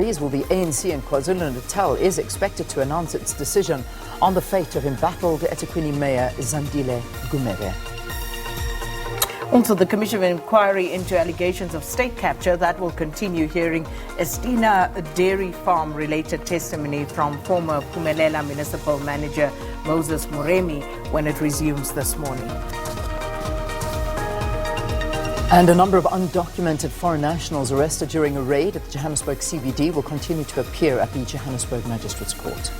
Well, the ANC in KwaZulu-Natal is expected to announce its decision on the fate of embattled eThekwini Mayor Zandile Gumede. Also, the Commission of Inquiry into allegations of state capture that will continue hearing Estina Dairy Farm related testimony from former Phumelela Municipal Manager Moses Moremi when it resumes this morning. And a number of undocumented foreign nationals arrested during a raid at the Johannesburg CBD will continue to appear at the Johannesburg Magistrates Court.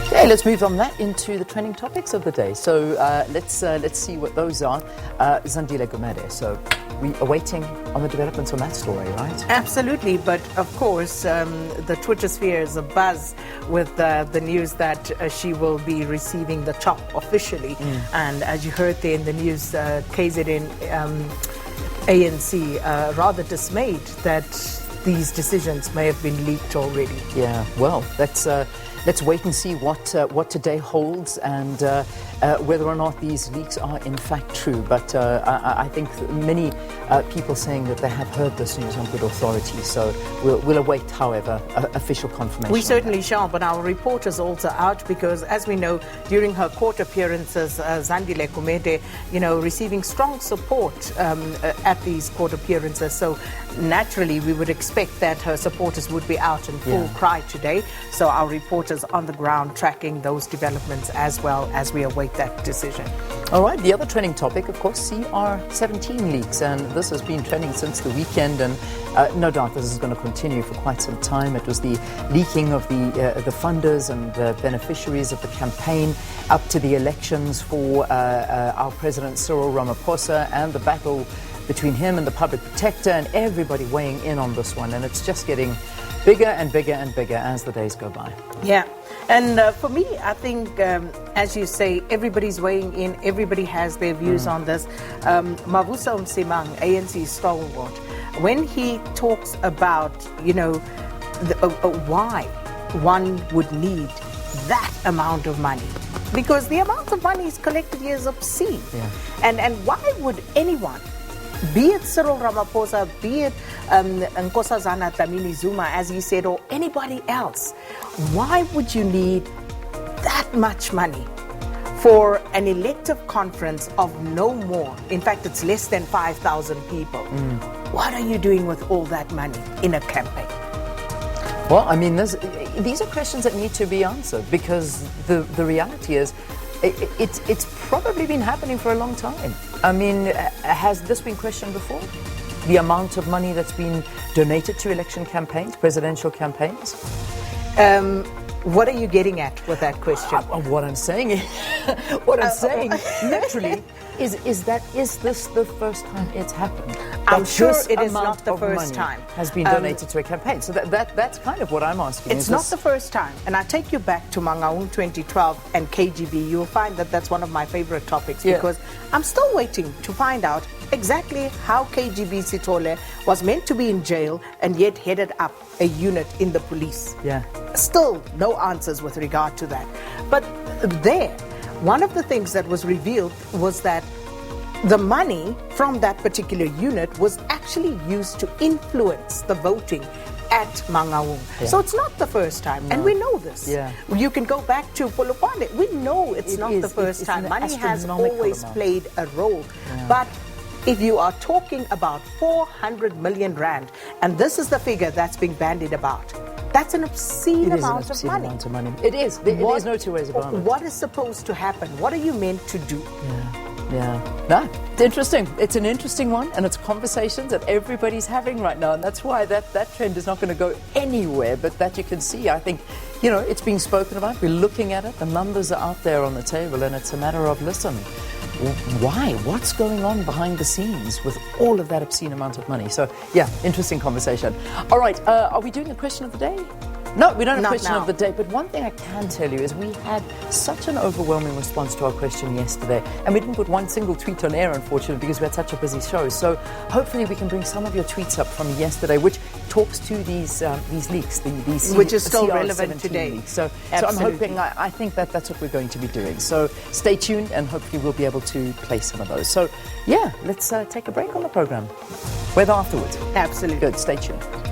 Okay, let's move on that into the trending topics of the day. So let's see what those are. Zandile Gumede. So we are waiting on the developments on that story, right? Absolutely, but of course the Twitter sphere is abuzz with the news that she will be receiving the chop officially. And as you heard there in the news, KZN ANC rather dismayed that these decisions may have been leaked already. Yeah, well, let's wait and see what today holds and whether or not these leaks are in fact true. But I think many people saying that they have heard this news on good authority. So we'll await, however, official confirmation. We certainly shall, but our report is also out because, as we know, during her court appearances, Zandile Gumede, receiving strong support at these court appearances. So naturally, we would expect that her supporters would be out in full cry today. So our reporters on the ground tracking those developments as well as we await that decision. All right, the other trending topic, of course, CR17 leaks, and this has been trending since the weekend, and no doubt this is going to continue for quite some time. It was the leaking of the funders and the beneficiaries of the campaign up to the elections for our President Cyril Ramaphosa, and the battle between him and the public protector, and everybody weighing in on this one, and it's just getting bigger and bigger and bigger as the days go by. Yeah, and for me, I think, as you say, everybody's weighing in, everybody has their views on this. Mavuso Msimang, ANC stalwart, when he talks about, why one would need that amount of money, because the amount of money is collected here is obscene. Yeah. And why would anyone, be it Cyril Ramaphosa, be it Nkosazana Dlamini Zuma, as he said, or anybody else, why would you need that much money for an elective conference of no more? In fact, it's less than 5,000 people. What are you doing with all that money in a campaign? Well, I mean, these are questions that need to be answered, because the reality is it's probably been happening for a long time. I mean, has this been questioned before? The amount of money that's been donated to election campaigns, presidential campaigns? What are you getting at with that question? What I'm saying literally is this the first time it's happened? I'm sure it is not the first time has been donated to a campaign. So that's kind of what I'm asking. It's not the first time. And I take you back to Mangaung 2012 and KGB. You'll find that that's one of my favorite topics, because I'm still waiting to find out exactly how KGB Sitole was meant to be in jail and yet headed up a unit in the police. Yeah. Still no answers with regard to that. But there, one of the things that was revealed was that the money from that particular unit was actually used to influence the voting at Mangaung. Yeah. So it's not the first time, and we know this. Yeah. You can go back to Polokwane. We know it's not the first time. Money has always played a role. Yeah. But if you are talking about 400 million rand, and this is the figure that's being bandied about, that's an obscene amount of money. It is. There's no two ways about it. What is supposed to happen? What are you meant to do? Yeah. No, it's interesting. It's an interesting one, and it's conversations that everybody's having right now, and that's why that trend is not going to go anywhere. But that you can see, I think, it's being spoken about. We're looking at it. The numbers are out there on the table, and it's a matter of, listen, why? What's going on behind the scenes with all of that obscene amount of money? So, yeah, interesting conversation. All right, are we doing a question of the day? No, we don't have a question of the day, but one thing I can tell you is we had such an overwhelming response to our question yesterday, and we didn't put one single tweet on air, unfortunately, because we had such a busy show. So hopefully we can bring some of your tweets up from yesterday, which talks to these leaks, these which is still relevant today. Leaks. So I'm hoping, I think that's what we're going to be doing. So stay tuned, and hopefully we'll be able to play some of those. So yeah, let's take a break on the program. Weather afterwards. Absolutely. Good. Stay tuned.